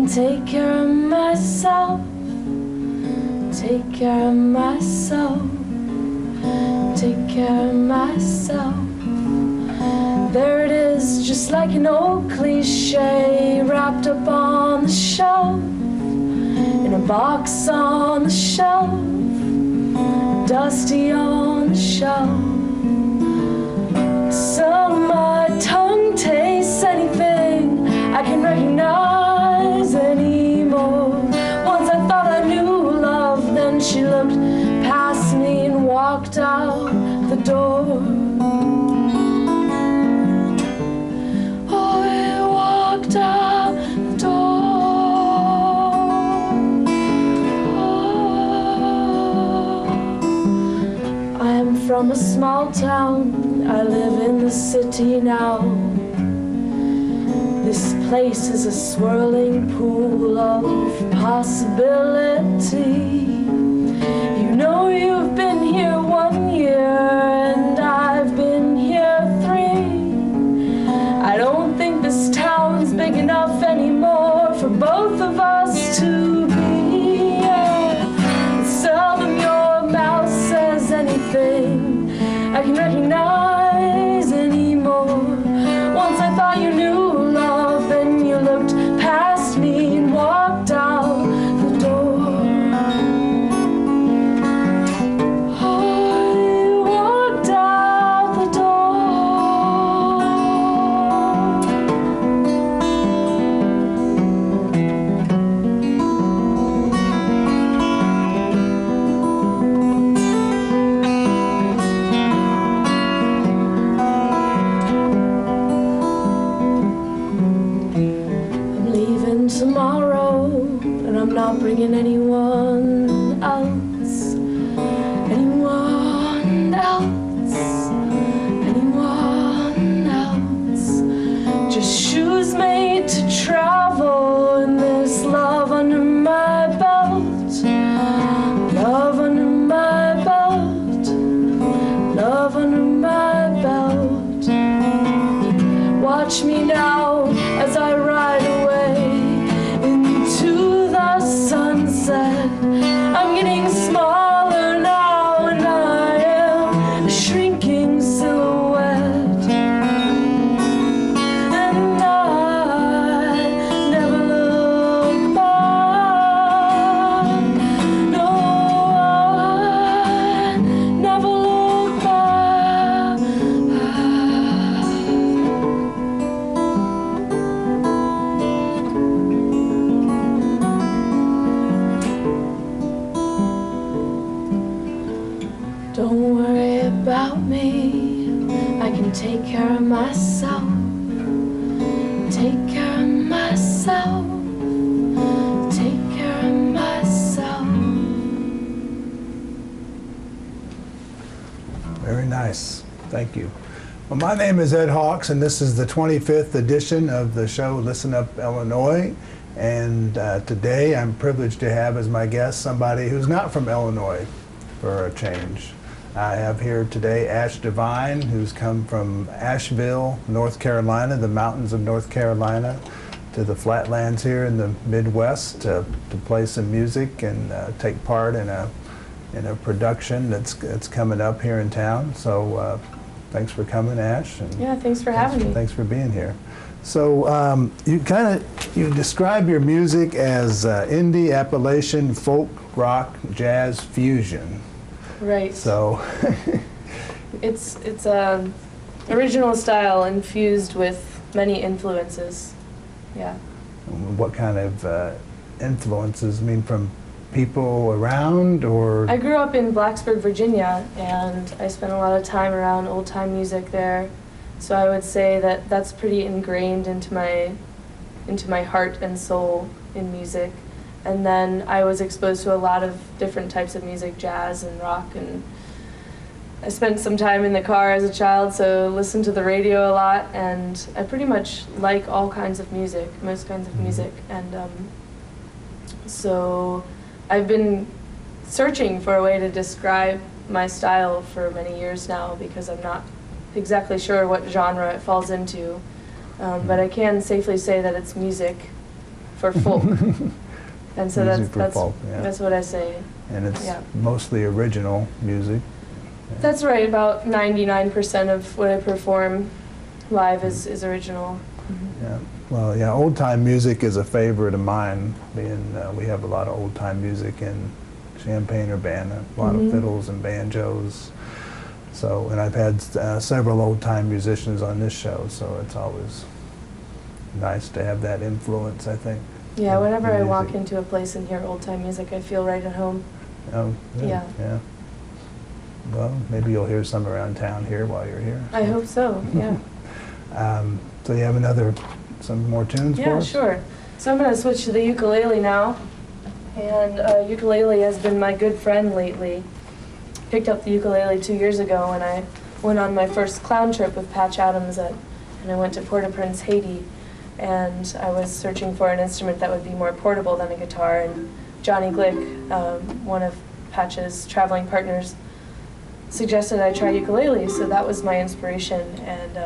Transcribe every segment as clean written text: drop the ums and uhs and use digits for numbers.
take care of myself, take care of myself, take care of myself. There it is, just like an old cliche, wrapped up on the shelf, in a box on the shelf, dusty on the shelf. So my tongue tastes anything I can recognize anymore. Once I thought I knew love, then she looked past me and walked out the door. Oh, I walked out the door. Oh, I am from a small town, I live in the city now. This place is a swirling pool of possibility. You know you've been here 1 year and I've been here 3. I don't think this town's big enough anymore for both of us to be. Yeah. Seldom your mouth says anything I can recognize anymore. Once I thought you knew love, then you looked past me and walked out the door. Oh, you walked out the door. I'm leaving tomorrow, and I'm not bringing anyone else, anyone else, anyone else. Just shoes made to travel, and this love under my belt, love under my belt, love under my belt. Watch me now as I ride away into the sunset. I'm getting smaller now and I am a shrinking silhouette. And I never look back. No, I never look back. Don't worry about me, I can take care of myself, take care of myself, take care of myself. Very nice. Thank you. Well, my name is Ed Hawks, and this is the 25th edition of the show Listen Up Illinois. And today I'm privileged to have as my guest somebody who's not from Illinois for a change. I have here today Ash Devine, who's come from Asheville, North Carolina, the mountains of North Carolina, to the flatlands here in the Midwest to play some music and take part in a production that's coming up here in town. So thanks for coming, Ash. And Yeah, thanks for having me. Thanks for being here. So you describe your music as indie, Appalachian, folk, rock, jazz, fusion. Right. So It's original style infused with many influences. Yeah. what kind of influences? I mean, from people around, or? I grew up in Blacksburg, Virginia, and I spent a lot of time around old-time music there. So I would say that that's pretty ingrained into my heart and soul in music. And then I was exposed to a lot of different types of music, jazz and rock, and I spent some time in the car as a child, so listened to the radio a lot, and I pretty much like all kinds of music, most kinds of music. And so I've been searching for a way to describe my style for many years now, because I'm not exactly sure what genre it falls into. But I can safely say that it's music. for folk. And so Music for folk, yeah. that's what I say. And it's Yeah. mostly original music. That's right. About 99% of what I perform live is original. Yeah. Well, yeah, old time music is a favorite of mine. Being we have a lot of old time music in Champaign Urbana, a lot of fiddles and banjos. So, and I've had several old time musicians on this show, so it's always nice to have that influence, I think. Yeah, in whenever I walk music. into a place and hear old time music, I feel right at home. Oh, good. Yeah. Yeah. Well, maybe you'll hear some around town here while you're here. I hope so, yeah. So you have some more tunes for Yeah, us? sure. So I'm going to switch to the ukulele now. And ukulele has been my good friend lately. Picked up the ukulele 2 years ago when I went on my first clown trip with Patch Adams, and I went to Port-au-Prince, Haiti. And I was searching for an instrument that would be more portable than a guitar. And Johnny Glick, one of Patch's traveling partners, suggested I try ukulele, so that was my inspiration. And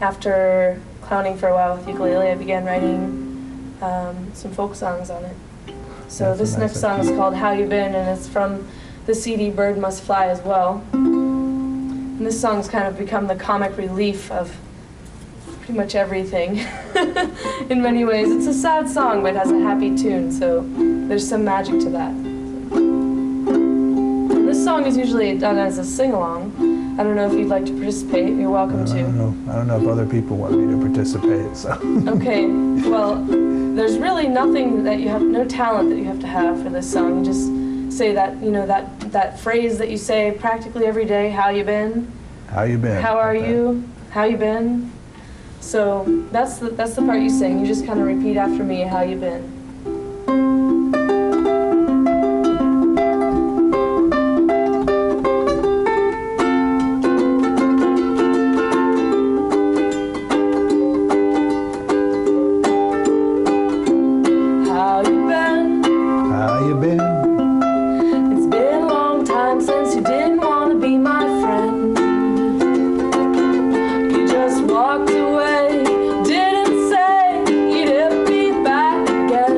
after clowning for a while with ukulele, I began writing some folk songs on it. So That's this nice next song is called How You Been, and it's from the CD Bird Must Fly as well. And this song's kind of become the comic relief of pretty much everything in many ways. It's a sad song, but it has a happy tune, so there's some magic to that. And this song is usually done as a sing-along. I don't know if you'd like to participate. You're welcome to. I don't know if other people want me to participate, so. Okay, well, there's really nothing that you have, no talent that you have to have for this song. You just say that, you know, that phrase that you say practically every day, how you been? How you been? How are you? How you been? So that's the part you sing. You just kind of repeat after me, how you been? How you been? How you been? It's been a long time since you didn't want to be my friend. You just walked away, didn't say you'd ever be back again.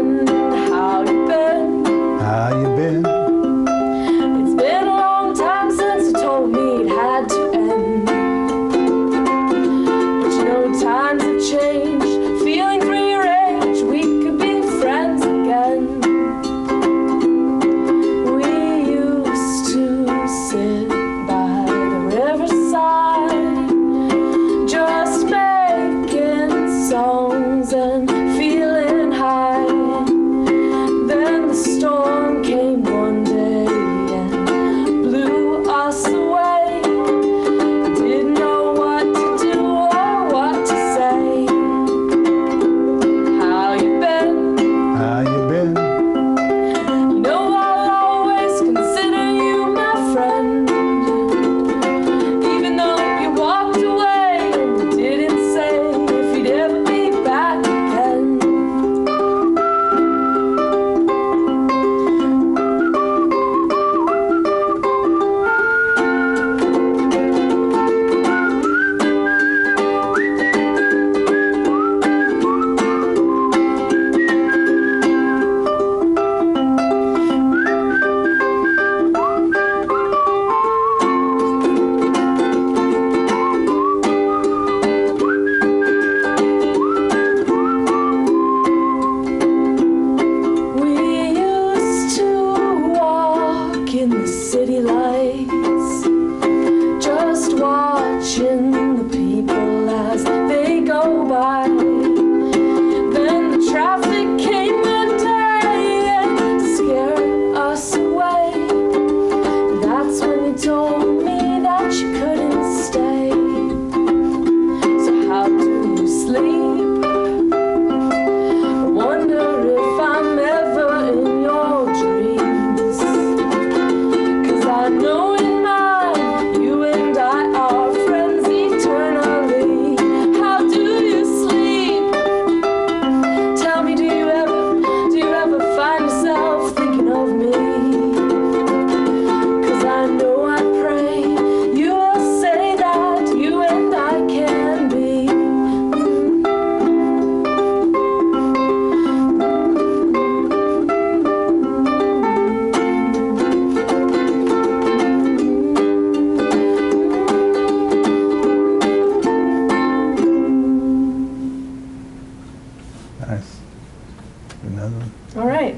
All right.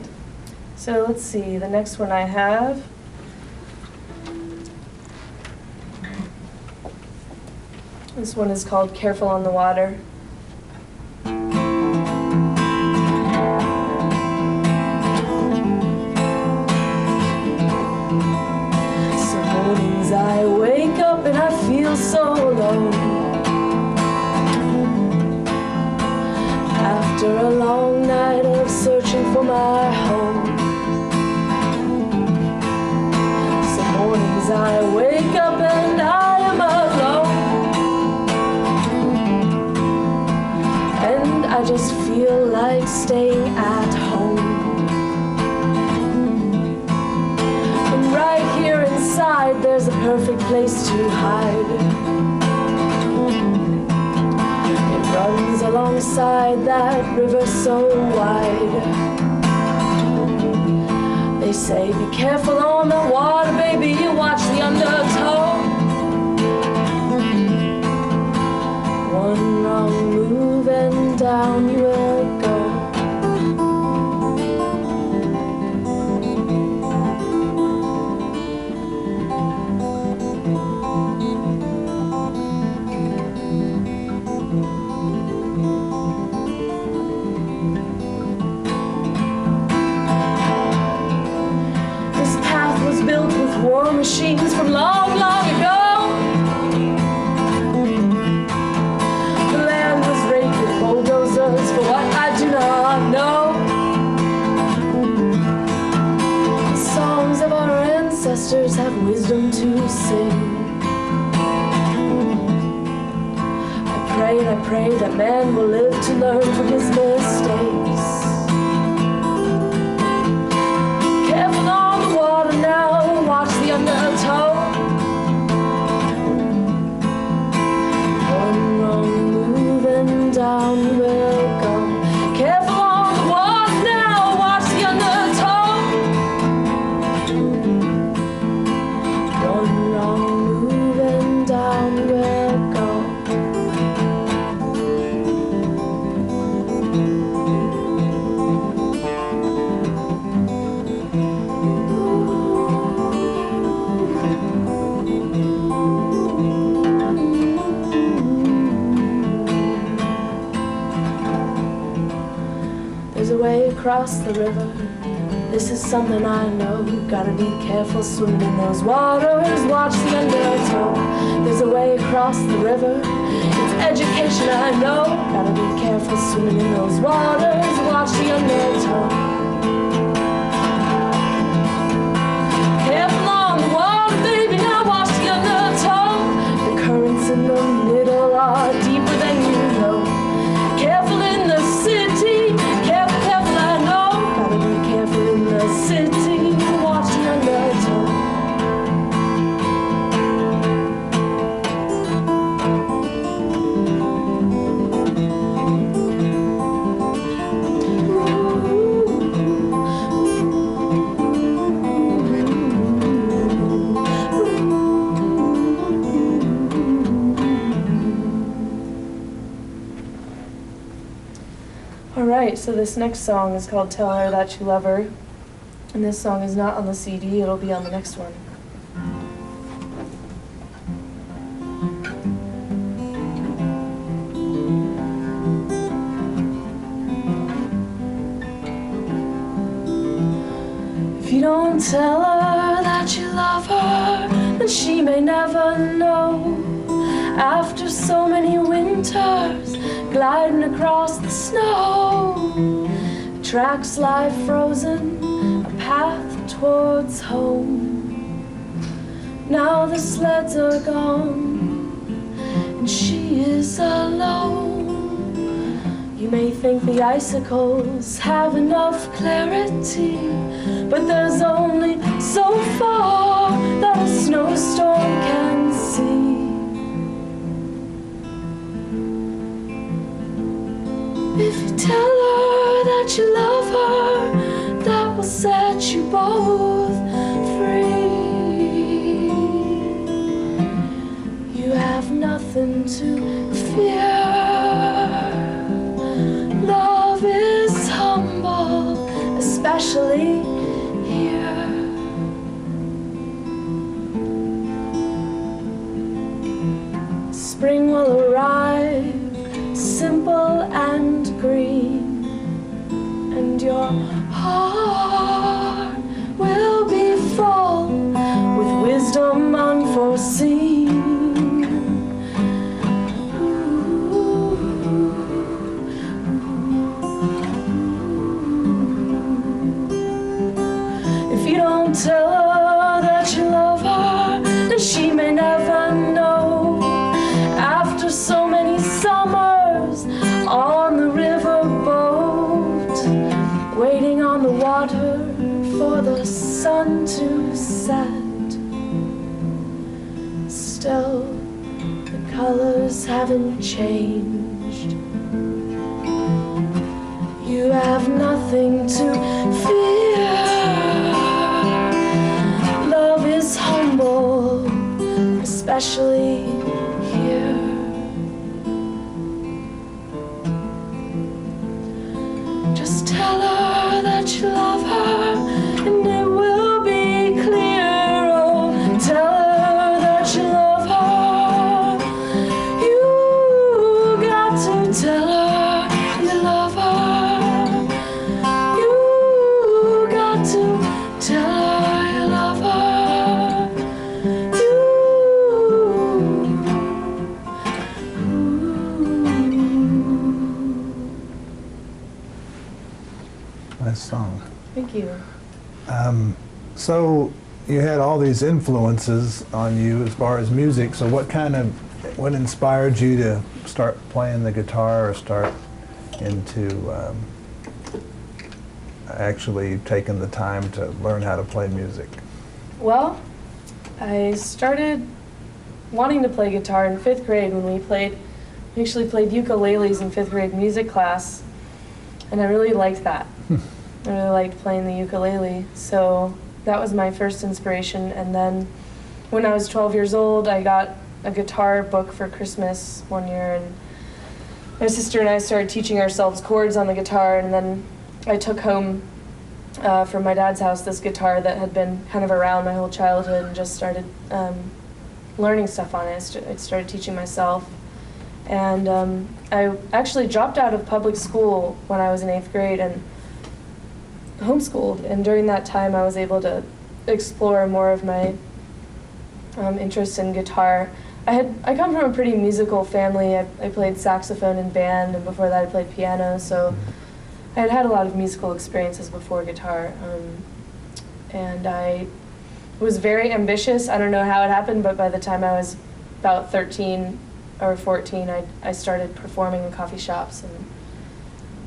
So let's see. The next one I have. This one is called Careful on the Water. Some mornings I wake up and I feel so alone. After a long night of searching for my home. Some mornings I wake up and I am alone. And I just feel like staying at home. And right here inside there's a perfect place to hide. Runs alongside that river so wide. They say be careful on the water, baby, you watch the undertow. One wrong move and down you will go. War machines from long, long ago. The land was raked with bulldozers for what I do not know. The songs of our ancestors have wisdom to sing. I pray that man will live to learn from his mistakes. Careful on the water now. Watch the undertow. One wrong move and down you will go. Careful on the water now. Watch the undertow. One wrong move and down you will go. Across the river, this is something I know. Gotta be careful swimming in those waters. Watch the undertow. There's a way across the river. It's education I know. Gotta be careful swimming in those waters. Watch the undertow. Careful on the water, baby. Now watch the undertow. The currents in the middle are deeper than you know. Careful in the city. Careful. Careful in the city, watch the undertow. Alright, so this next song is called Tell Her That You Love Her. And this song is not on the CD, it'll be on the next one. If you don't tell her that you love her, then she may never know. After so many winters, gliding across the snow, tracks lie frozen, a path towards home. Now the sleds are gone, and she is alone. You may think the icicles have enough clarity, but there's only so far that a snowstorm can see. If you tell her that you love her, that will set you both free. You have nothing to fear. Love is humble heart will be full with wisdom unforeseen. If you don't tell her that you love her, then she may never know. After so many summers on the riverboat, waiting on the water for the sun to set, still the colors haven't changed. You have nothing to fear. Love is humble, especially here. Just tell her that you love her, and it will be clear. Oh, tell her that you love her. You got to tell her you love her. You got to tell her you love her. Nice song. Thank you. So you had all these influences on you as far as music. So what inspired you to start playing the guitar or start into actually taking the time to learn how to play music? Well, I started wanting to play guitar in 5th grade when we actually played ukuleles in 5th grade music class, and I really liked that. I really liked playing the ukulele, so that was my first inspiration. And then when I was 12 years old, I got a guitar book for Christmas one year, and my sister and I started teaching ourselves chords on the guitar, and then I took home from my dad's house this guitar that had been kind of around my whole childhood, and just started learning stuff on it. I started teaching myself, and I actually dropped out of public school when I was in 8th grade and homeschooled, and during that time I was able to explore more of my interest in guitar. I come from a pretty musical family. I played saxophone in band, and before that I played piano, so I had a lot of musical experiences before guitar. And I was very ambitious. I don't know how it happened, but by the time I was about 13 or 14, I started performing in coffee shops and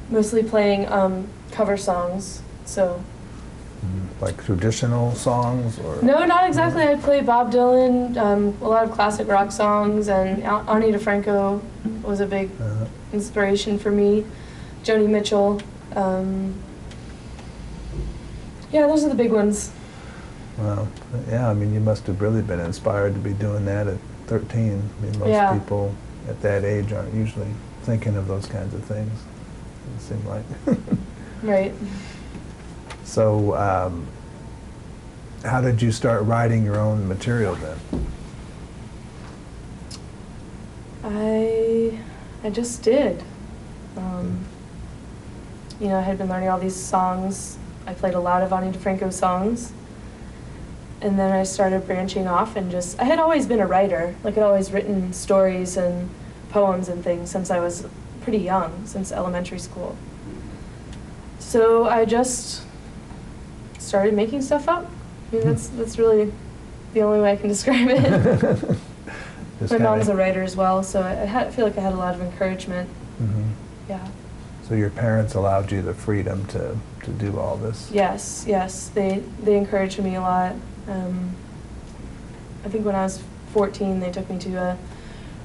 mostly playing cover songs. So, like traditional songs, or? No, not exactly. I play Bob Dylan, a lot of classic rock songs, and Ani DeFranco was a big inspiration for me. Joni Mitchell. Yeah, those are the big ones. Well, yeah, I mean, you must have really been inspired to be doing that at 13. I mean, most people at that age aren't usually thinking of those kinds of things, it seemed like. Right. So, how did you start writing your own material then? I just did. You know, I had been learning all these songs. I played a lot of Ani DeFranco songs. And then I started branching off and I had always been a writer. Like, I'd always written stories and poems and things since I was pretty young, since elementary school. So I just started making stuff up. I mean, that's really the only way I can describe it. My mom's a writer as well, so I feel like I had a lot of encouragement. Mm-hmm. Yeah. So your parents allowed you the freedom to do all this? Yes, yes. They encouraged me a lot. I think when I was 14, they took me to a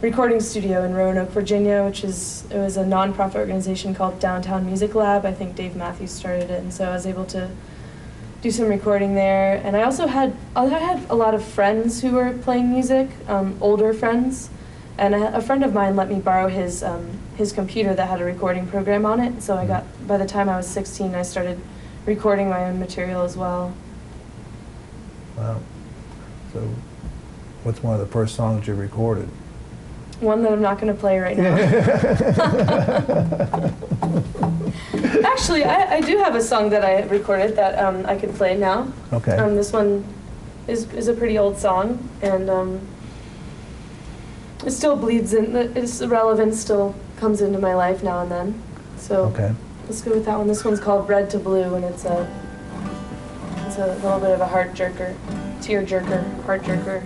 recording studio in Roanoke, Virginia, it was a nonprofit organization called Downtown Music Lab. I think Dave Matthews started it, and so I was able to do some recording there. And I had a lot of friends who were playing music, older friends, and a friend of mine let me borrow his computer that had a recording program on it. So by the time I was 16, I started recording my own material as well. Wow. So what's one of the first songs you recorded? One that I'm not going to play right now. Actually, I do have a song that I recorded that I can play now. Okay. This one is a pretty old song, and it still bleeds in. Its relevance still comes into my life now and then. So Okay. let's go with that one. This one's called "Red to Blue," and it's a little bit of a heart jerker, tear jerker, heart jerker.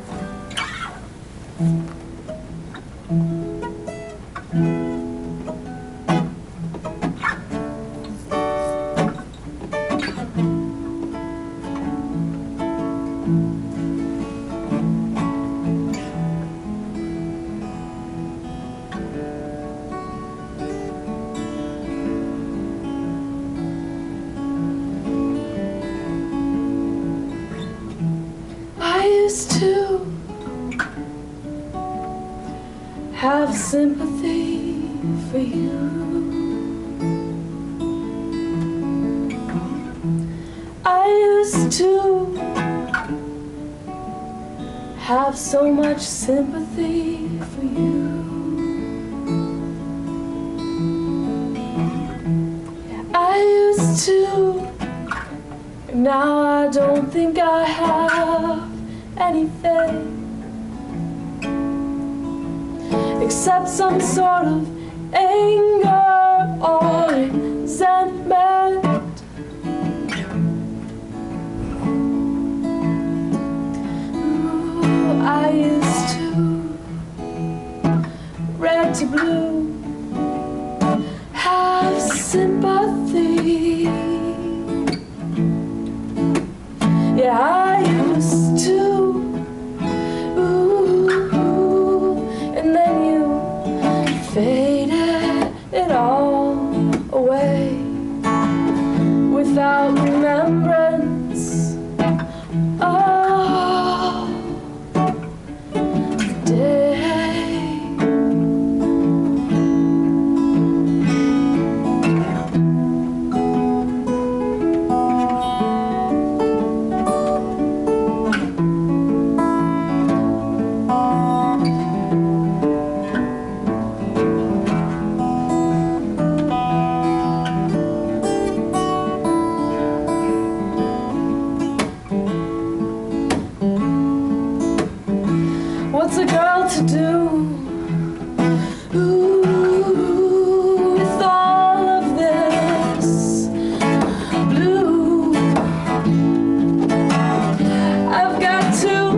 I used to have sympathy for you. I used to have so much sympathy for you. I used to, now I don't think I have anything except some sort of anger or resentment. Ooh, I used to, red to blue, have sympathy. Yeah, I used to. Faded it all away without remembrance of the day. What's a girl to do? Ooh, with all of this blue. I've got too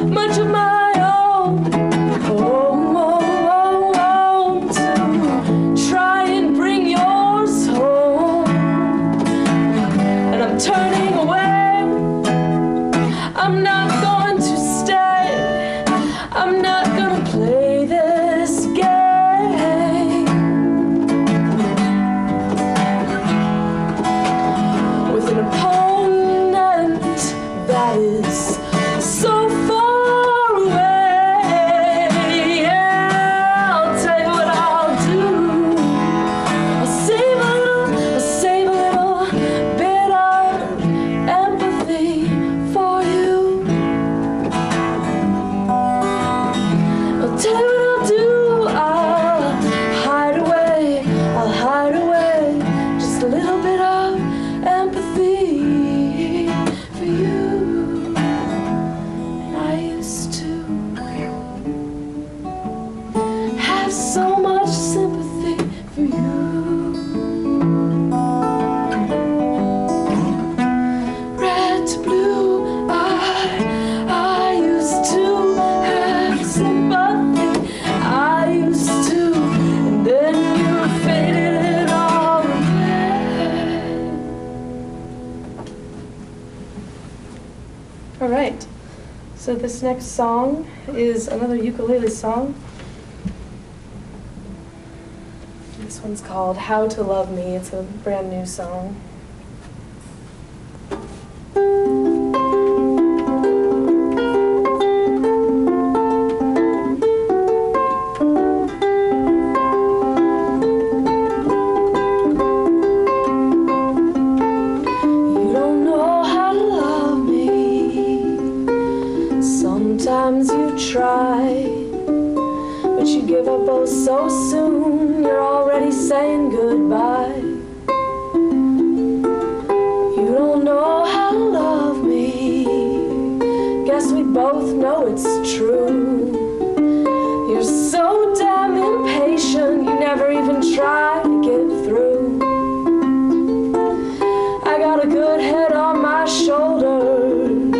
much of my own, to try and bring yours home. And I'm turning away. I'm not going to stay. I'm not gonna play this game with an opponent that is so far away. Yeah, I'll tell you what I'll do. I'll save a little bit of empathy for you. I'll tell you what I'll do. I'll hide away just a little bit of empathy for you. And I used to have so much sympathy for you. Red to blue, I used to have sympathy. I used to, and then you faded it all away. All right, so this next song is another ukulele song. This one's called How to Love Me. It's a brand new song. You don't know how to love me. Sometimes you try, but you give up oh so soon. You're already saying goodbye. both know it's true. You're so damn impatient, you never even try to get through. I got a good head on my shoulders,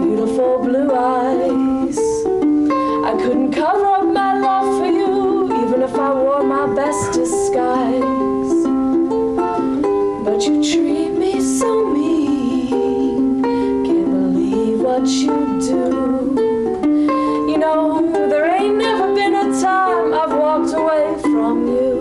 beautiful blue eyes. I couldn't cover up my love for you, even if I wore my best disguise. But you treat me so mean, can't believe what you do. You know, there ain't never been a time I've walked away from you.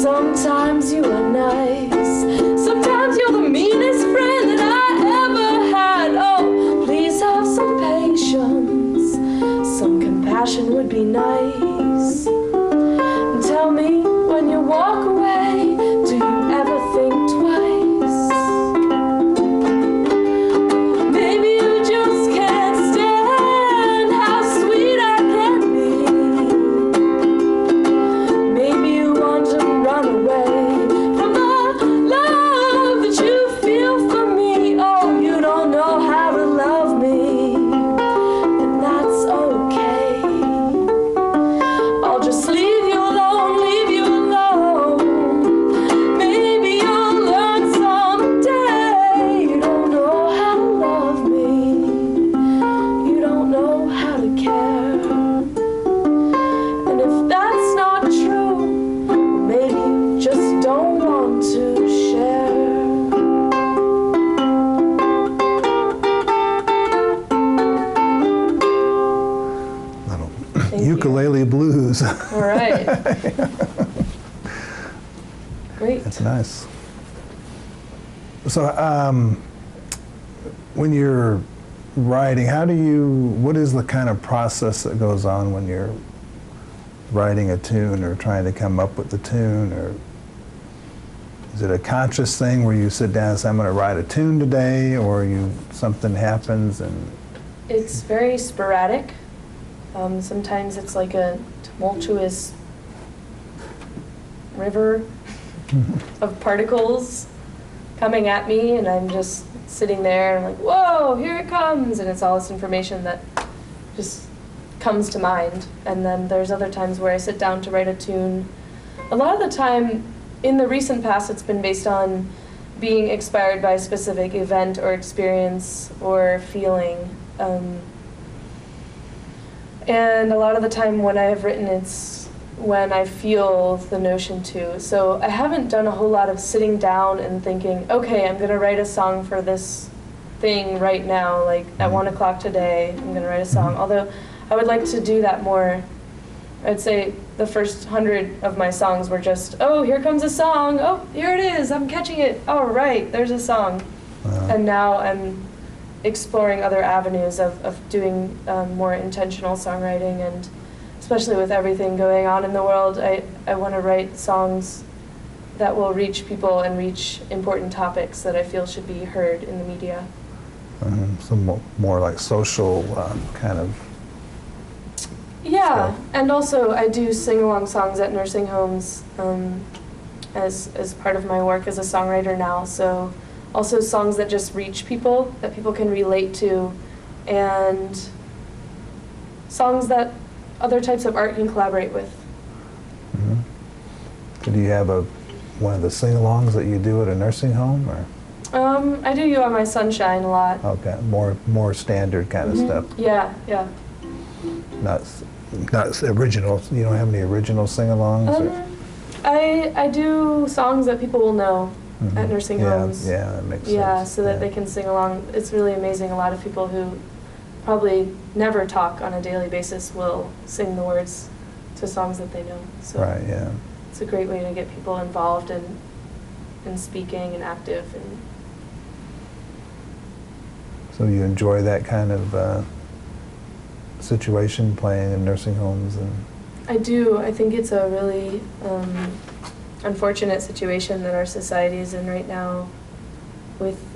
Sometimes you are nice, sometimes you're the meanest friend that I ever had. Oh, please have some patience, some compassion would be nice. And tell me when you walk away, do you ever think twice? Maybe you just can't stand how sweet I can be. Maybe you want to run away from the love that you feel for me. Oh, you don't know how to love me, and that's okay. I'll just leave you alone, leave you alone. Maybe you'll learn someday. You don't know how to love me, you don't know how to care. And if that's not true, maybe you just don't want to share. Little Thank you. ukulele blues. All right. Great. That's nice. So, when you're writing, what is the kind of process that goes on when you're writing a tune or trying to come up with the tune? Or is it a conscious thing where you sit down and say, I'm going to write a tune today, or something happens and... It's very sporadic. Sometimes it's like a tumultuous river of particles coming at me, and I'm just sitting there and I'm like, whoa, here it comes, and it's all this information that just comes to mind. And then there's other times where I sit down to write a tune. A lot of the time, in the recent past, it's been based on being inspired by a specific event or experience or feeling. And a lot of the time when I have written, it's when I feel the notion to. So I haven't done a whole lot of sitting down and thinking, okay, I'm going to write a song for this thing right now, like at 1 o'clock today, I'm going to write a song. Although I would like to do that more. I'd say the first 100 of my songs were just, oh, here comes a song, oh, here it is, I'm catching it, oh, right, there's a song. And now I'm exploring other avenues of doing more intentional songwriting, and especially with everything going on in the world, I want to write songs that will reach people and reach important topics that I feel should be heard in the media. Some more like social kind of... Yeah, and also I do sing-along songs at nursing homes as part of my work as a songwriter now, so also songs that just reach people, that people can relate to, and songs that other types of art can collaborate with. Do you have one of the sing-alongs that you do at a nursing home, or? I do You Are My Sunshine a lot. Okay, more standard kind of stuff. Yeah. Not original. You don't have any original sing-alongs? I do songs that people will know at nursing homes. Yeah, that makes sense. Yeah, so that they can sing along. It's really amazing. A lot of people who probably never talk on a daily basis will sing the words to songs that they know. So. Right, yeah. it's a great way to get people involved in speaking and active. And So you enjoy that kind of situation, playing in nursing homes? And I do. I think it's a really unfortunate situation that our society is in right now, with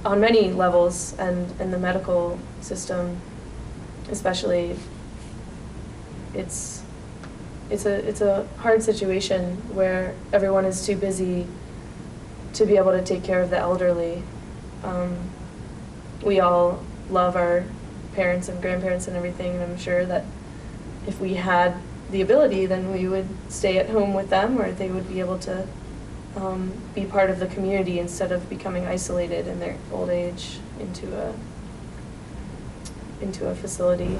on many levels, and in the medical system especially. It's a hard situation where everyone is too busy to be able to take care of the elderly. We all love our parents and grandparents and everything, and I'm sure that if we had the ability, then we would stay at home with them, or they would be able to be part of the community instead of becoming isolated in their old age into a facility.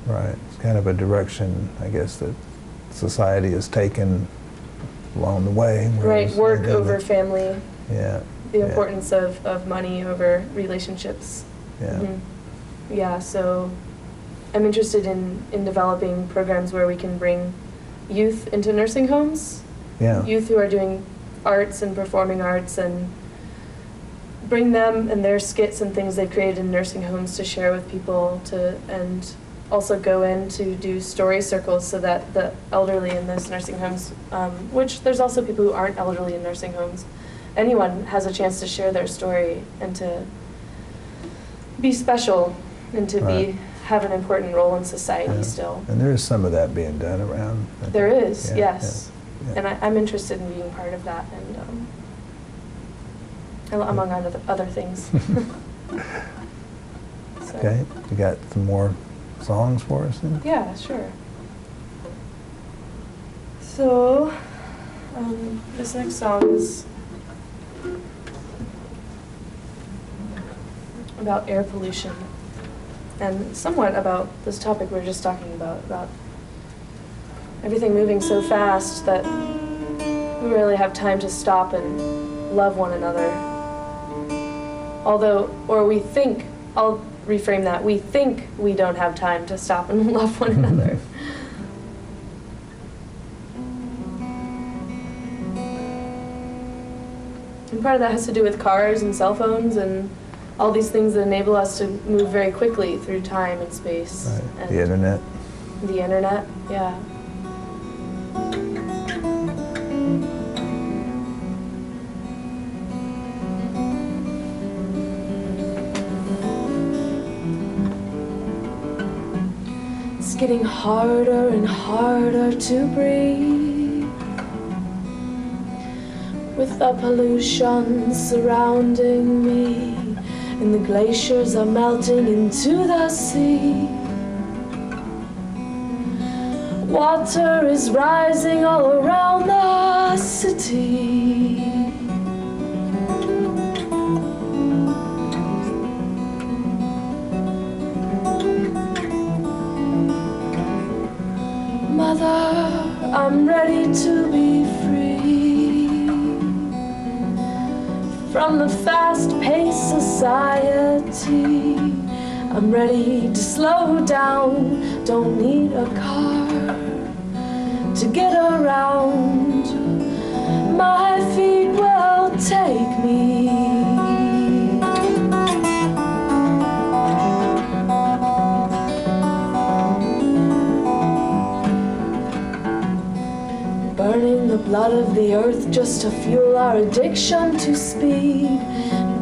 right, it's kind of a direction, I guess, that society has taken along the way. Right, work over family. Yeah. The importance of money over relationships. Yeah. Mm-hmm. Yeah, so I'm interested in developing programs where we can bring youth into nursing homes. Yeah. Youth who are doing arts and performing arts, and bring them and their skits and things they've created in nursing homes to share with people, and also go in to do story circles so that the elderly in those nursing homes, which there's also people who aren't elderly in nursing homes, anyone has a chance to share their story and to be special and to Right. have an important role in society Yeah. still. And there is some of that being done around. I think. There is, Yeah, yes. yeah. And I'm interested in being part of that, and among other things. So, Okay, you got some more songs for us then? yeah, sure. So, this next song is about air pollution, and somewhat about this topic we were just talking about everything moving so fast that we really have time to stop and love one another. We think, I'll reframe that, we think we don't have time to stop and love one another. And part of that has to do with cars and cell phones and all these things that enable us to move very quickly through time and space. Right. And The internet. the internet, yeah. It's getting harder and harder to breathe, with the pollution surrounding me, and the glaciers are melting into the sea. Water is rising all around the city. Mother, I'm ready to be free from the fast-paced society. I'm ready to slow down, don't need a car to get around. My feet will take me. Burning the blood of the earth just to fuel our addiction to speed.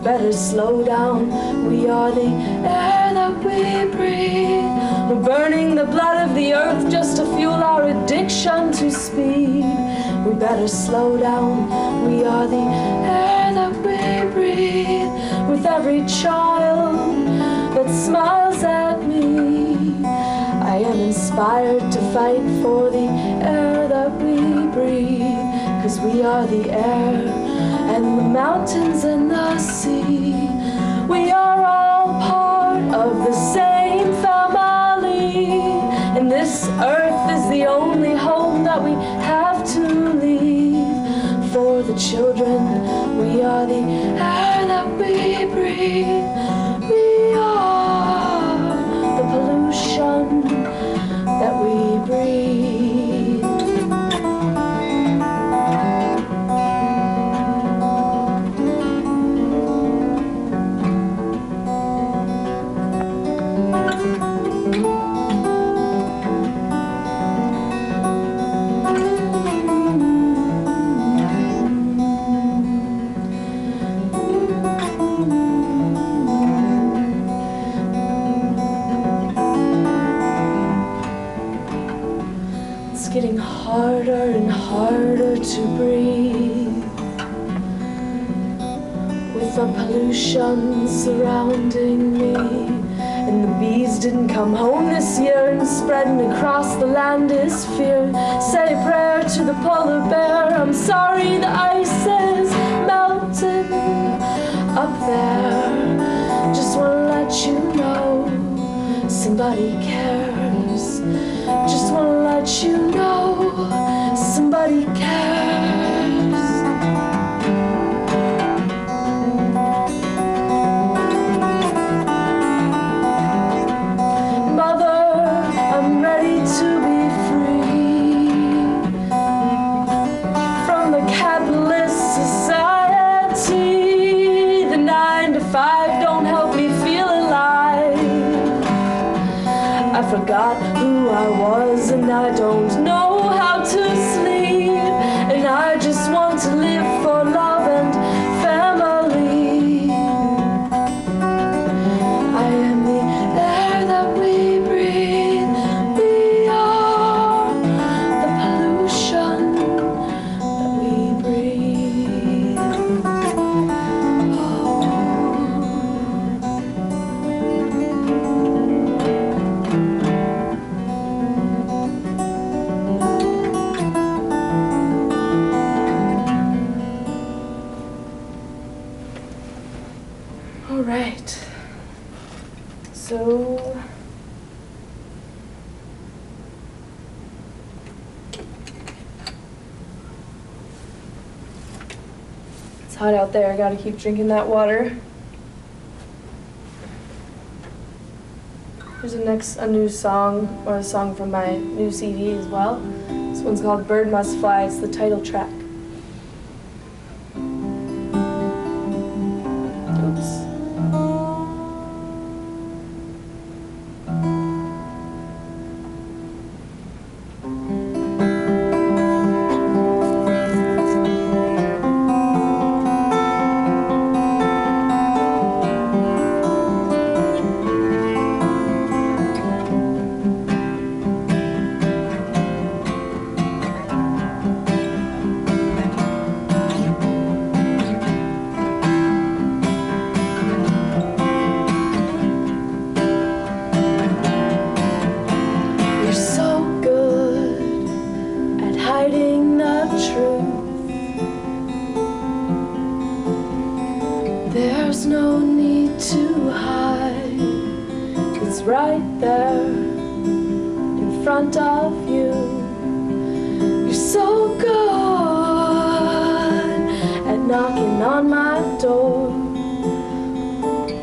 Better slow down, we are the air that we breathe. We're burning the blood of the earth just to fuel our addiction to speed. We better slow down, we are the air that we breathe. With every child that smiles at me, I am inspired to fight for the air that we breathe. 'Cause we are the air and the mountains and the sea. We are all part of the same family, and this earth is the only home that we have to leave. For the children, we are the air that we breathe. We are the pollution that we breathe. It's getting harder and harder to breathe, with the pollution surrounding me. And the bees didn't come home this year, and spreading across the land is fear. Say a prayer to the polar bear. I'm sorry the ice is melting up there. Just wanna let you know somebody cares. Just wanna let you know somebody cares. Mother, I'm ready to be free from the capitalist society. The 9 to 5 don't help me feel alive. I forgot who I was, and I don't know how to sleep. And I just want to live for love and family. I am the air that we breathe. We are the pollution that we breathe. All right. So it's hot out there. I gotta keep drinking that water. Here's a new song, or a song from my new CD as well. This one's called Bird Must Fly. It's the title track. Oops. Hiding the truth. There's no need to hide. It's right there in front of you. You're so good at knocking on my door.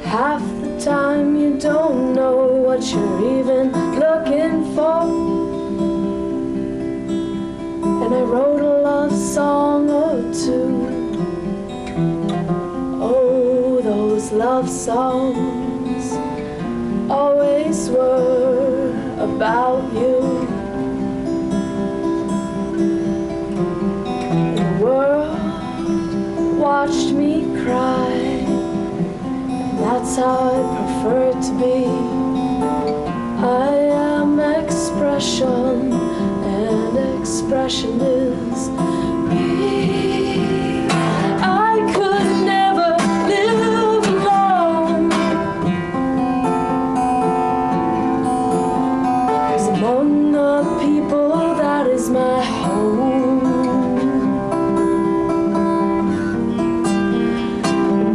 Half the time you don't know what you're even looking for. And I wrote a love song or two. Oh, those love songs always were about you. The world watched me cry, and that's how I prefer it to be. I am expression, and expression is me. I could never live alone, 'cause among the people that is my home.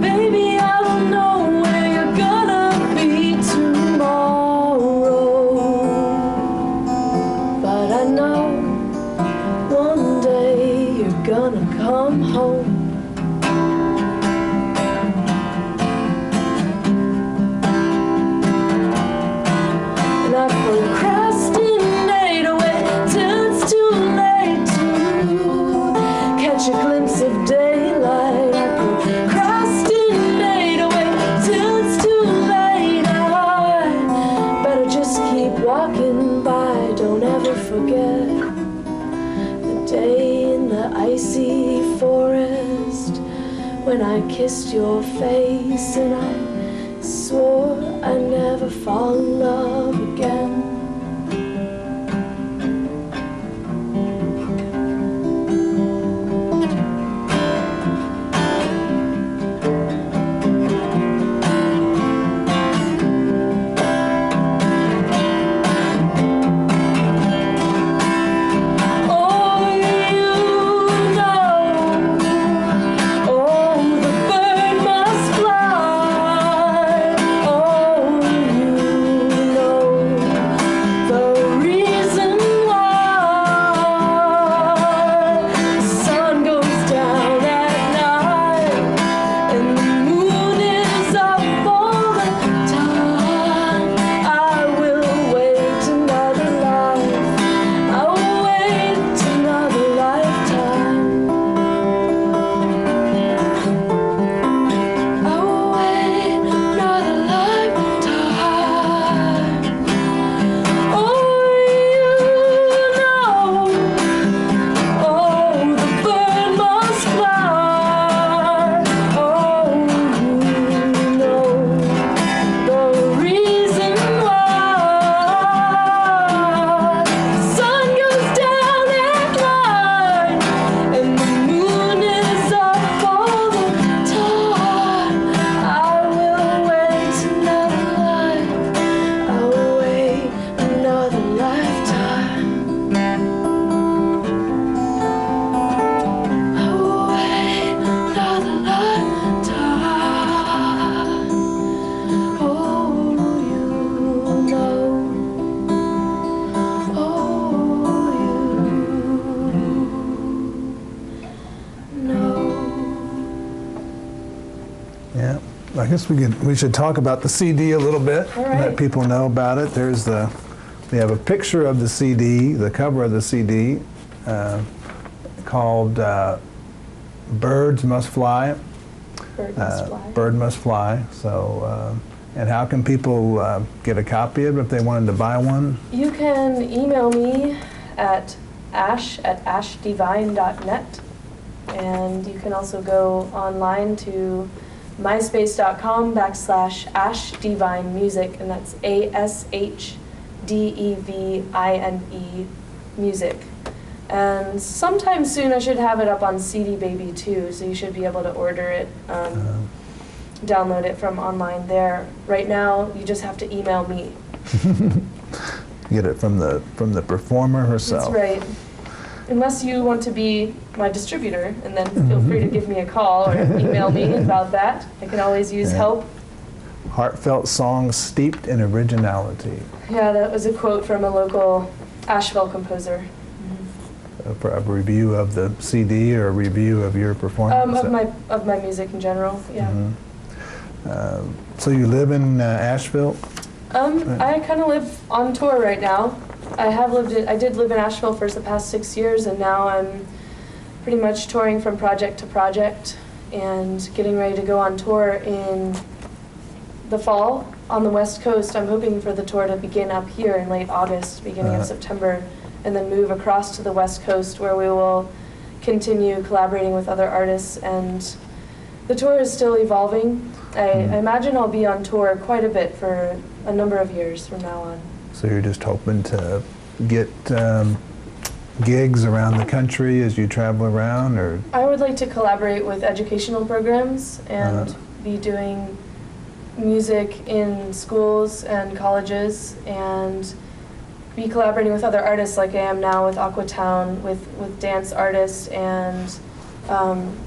Baby, I don't know where you're gonna be tomorrow, but I know one day walking by, don't ever forget the day in the icy forest when I kissed your face and I swore I'd never fall in love again. Yeah, I guess we should talk about the CD a little bit. All right. Let people know about it. We have a picture of the CD, the cover of the CD, called "Birds Must Fly." Bird Must Fly. Bird Must Fly. So, and how can people get a copy of it if they wanted to buy one? You can email me at ashdevine.net, and you can also go online to myspace.com/Ash Devine Music, and that's ASHDEVINE music. And sometime soon I should have it up on CD Baby too, so you should be able to order it, download it from online there. Right now, you just have to email me. Get it from the performer herself. That's right. Unless you want to be my distributor, and then feel free to give me a call or email me about that. I can always use help. Heartfelt songs steeped in originality. Yeah, that was a quote from a local Asheville composer. For a review of the CD or a review of your performance? Of my music in general, yeah. So you live in Asheville? I kind of live on tour right now. I did live in Asheville for the past 6 years, and now I'm pretty much touring from project to project and getting ready to go on tour in the fall on the West Coast. I'm hoping for the tour to begin up here in late August, beginning of September, and then move across to the West Coast where we will continue collaborating with other artists. And the tour is still evolving. I imagine I'll be on tour quite a bit for a number of years from now on. So you're just hoping to get gigs around the country as you travel around, or? I would like to collaborate with educational programs and be doing music in schools and colleges, and be collaborating with other artists like I am now with Aquatown, with dance artists and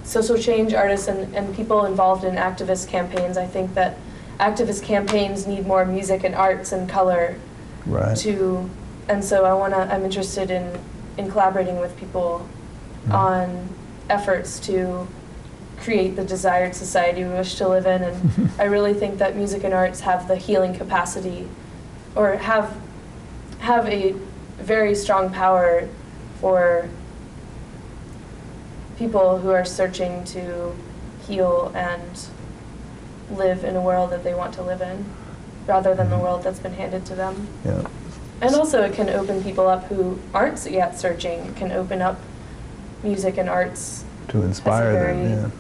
social change artists and people involved in activist campaigns. I think that activist campaigns need more music and arts and color. Right. And so I'm interested in collaborating with people on efforts to create the desired society we wish to live in. And I really think that music and arts have the healing capacity, or have a very strong power for people who are searching to heal and live in a world that they want to live in, rather than the world that's been handed to them. Yeah. And also it can open people up who aren't yet searching. It can open up music and arts To inspire as a very them,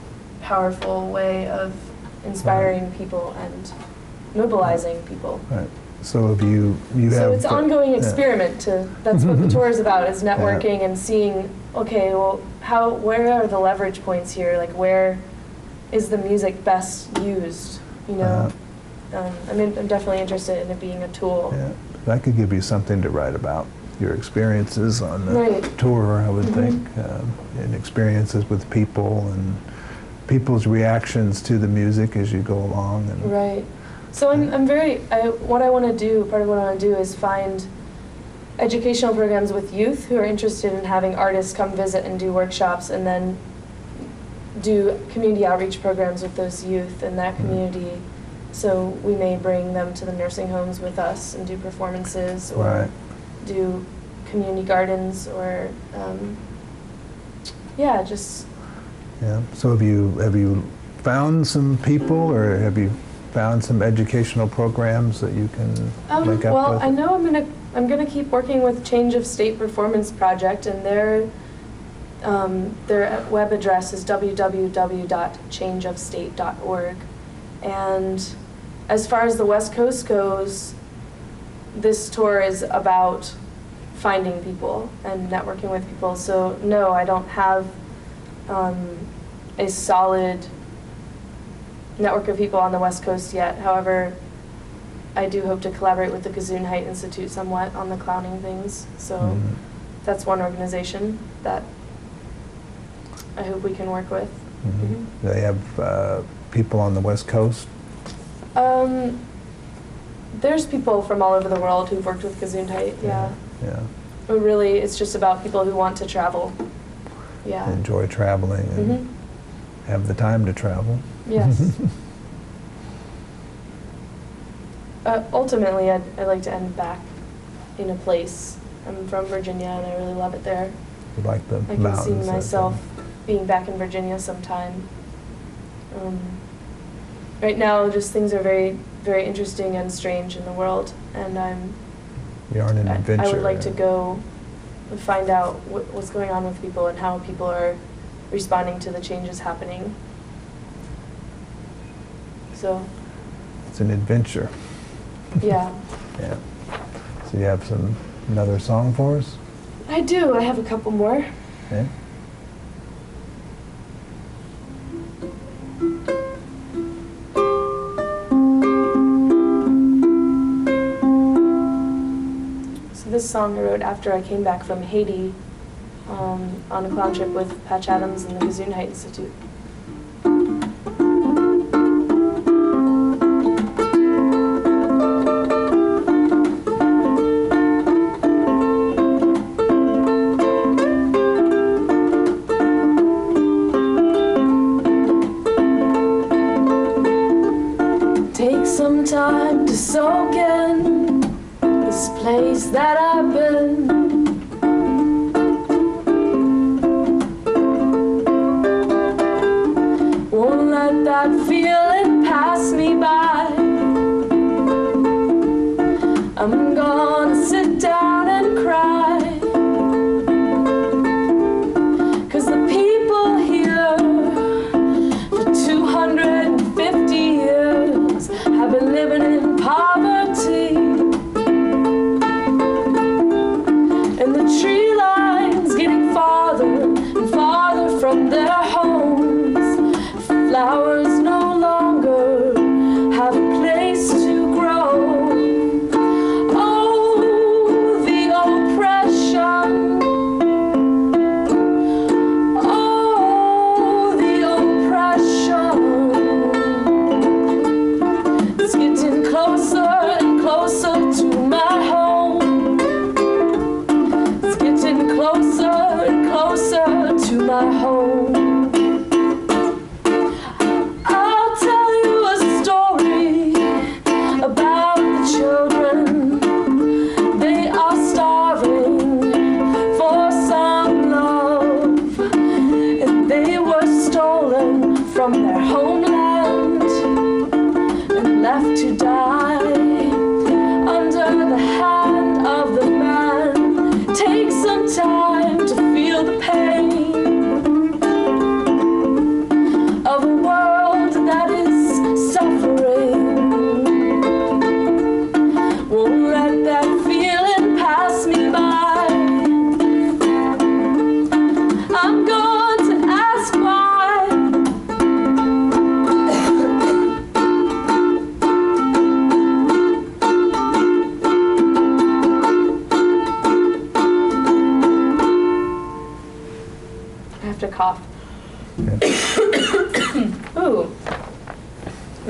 powerful way of inspiring people and mobilizing people. yeah. Right. So if you have... So it's an ongoing yeah. experiment that's what the tour is about, is networking and seeing, okay, well, where are the leverage points here? Like, where is the music best used, you know? I mean, I'm definitely interested in it being a tool. Yeah. That could give you something to write about, your experiences on the Right. tour, I would think, and experiences with people and people's reactions to the music as you go along. And Right. So what I want to do, part of what I want to do is find educational programs with youth who are interested in having artists come visit and do workshops, and then do community outreach programs with those youth in that community. So we may bring them to the nursing homes with us and do performances, or Right. do community gardens, or just Yeah. So have you found some people, or have you found some educational programs that you can link up well, with? I know I'm gonna keep working with Change of State Performance Project, and their web address is www.changeofstate.org. And as far as the West Coast goes, this tour is about finding people and networking with people. So no, I don't have a solid network of people on the West Coast yet. However, I do hope to collaborate with the Gesundheit Institute somewhat on the clowning things. So that's one organization that I hope we can work with. Do they have people on the West Coast? There's people from all over the world who've worked with Gesundheit, yeah. But really, it's just about people who want to travel. Yeah. Enjoy traveling and have the time to travel. Yes. Ultimately, I'd like to end back in a place. I'm from Virginia, and I really love it there. You like the I mountains? can see myself being back in Virginia sometime. Right now, just things are very, very interesting and strange in the world, and You're on an adventure. I would like to go and find out what's going on with people and how people are responding to the changes happening. So. It's an adventure. Yeah. Yeah. So you have another song for us? I do. I have a couple more. Okay. This song I wrote after I came back from Haiti on a clown trip with Patch Adams and the Gesundheit Institute. Take some time to soak in this place that I've been. Won't let that feeling pass me by. I'm gonna sit down and cry, 'cause the people here for 250 years have been living in poverty. And the tree line's getting farther and farther from their homes. Flowers no longer have a place to grow. Oh,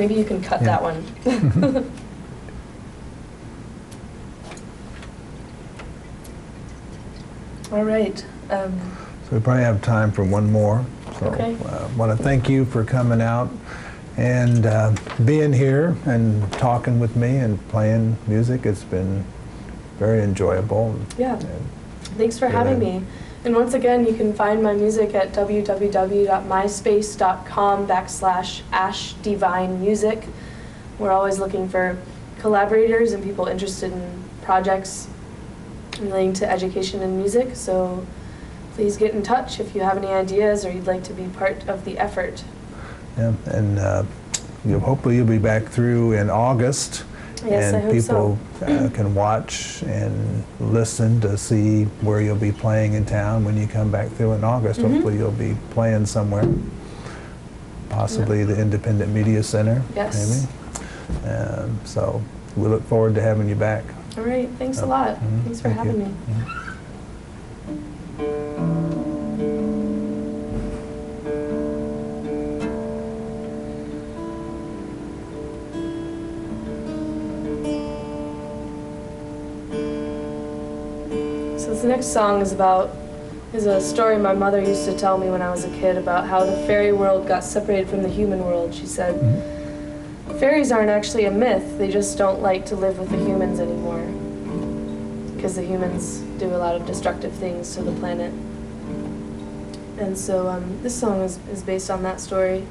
Maybe you can cut Yeah. that one. All right. So we probably have time for one more. So Okay. I want to thank you for coming out and being here and talking with me and playing music. It's been very enjoyable. Yeah. And Thanks for having me. And once again, you can find my music at www.myspace.com/Ash Devine Music. We're always looking for collaborators and people interested in projects relating to education and music. So please get in touch if you have any ideas or you'd like to be part of the effort. Yeah, and hopefully you'll be back through in August. Yes, and I hope people so. Can watch and listen to see where you'll be playing in town when you come back through in August. Hopefully you'll be playing somewhere, possibly the Independent Media Center, Yes. maybe. So we look forward to having you back. All right. Thanks a lot. Thanks for Thank you. having me. So this next song is a story my mother used to tell me when I was a kid about how the fairy world got separated from the human world. She said, fairies aren't actually a myth, they just don't like to live with the humans anymore. Because the humans do a lot of destructive things to the planet. And so this song is based on that story.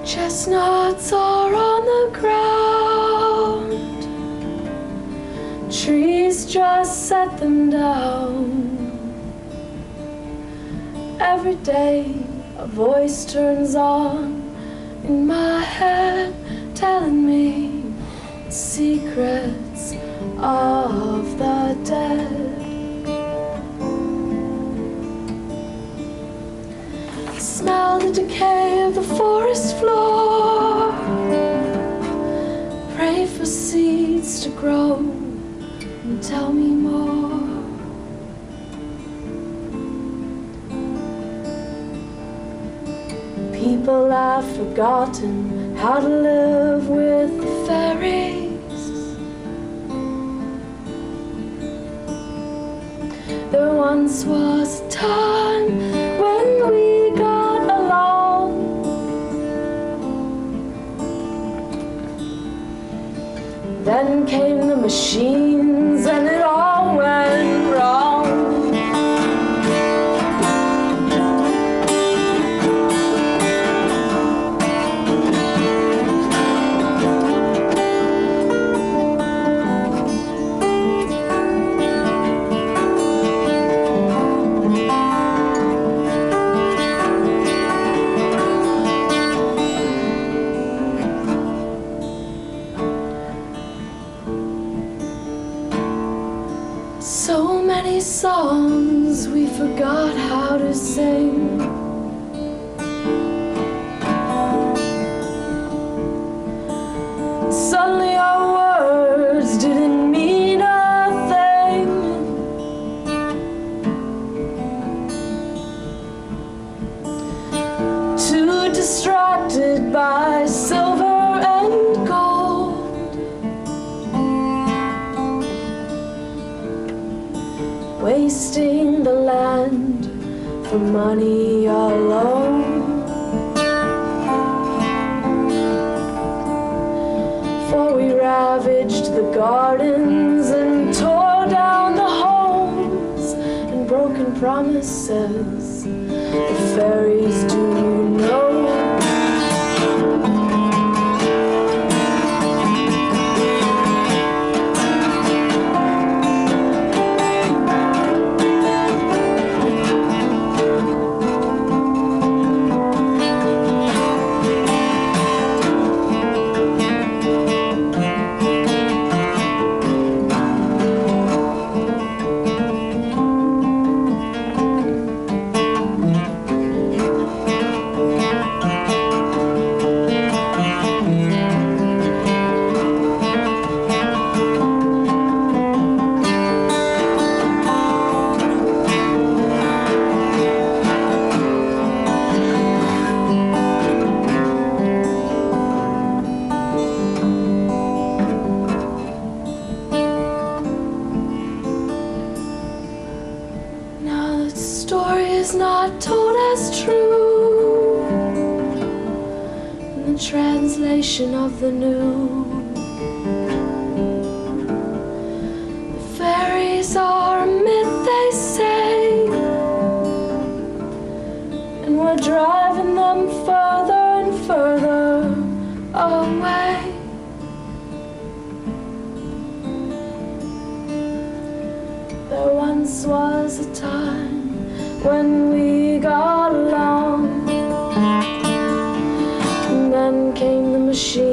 Chestnuts are on the ground, trees just set them down. Every day a voice turns on in my head, telling me secrets of the dead. Smell the decay of the forest floor, pray for seeds to grow, and tell me more. People have forgotten how to live with the fairies. There once was a time when we got along. Then came the machines and it all went wrong. So many songs we forgot how to sing. Suddenly our words didn't mean a thing. Too distracted by silver and gold, wasting the land for money alone. For we ravaged the gardens and tore down the homes, and broken promises the fairies do know. not told as true in the translation of the new. The fairies are a myth, they say, and we're driving them further and further away. There once was a time when we got along, and then came the machine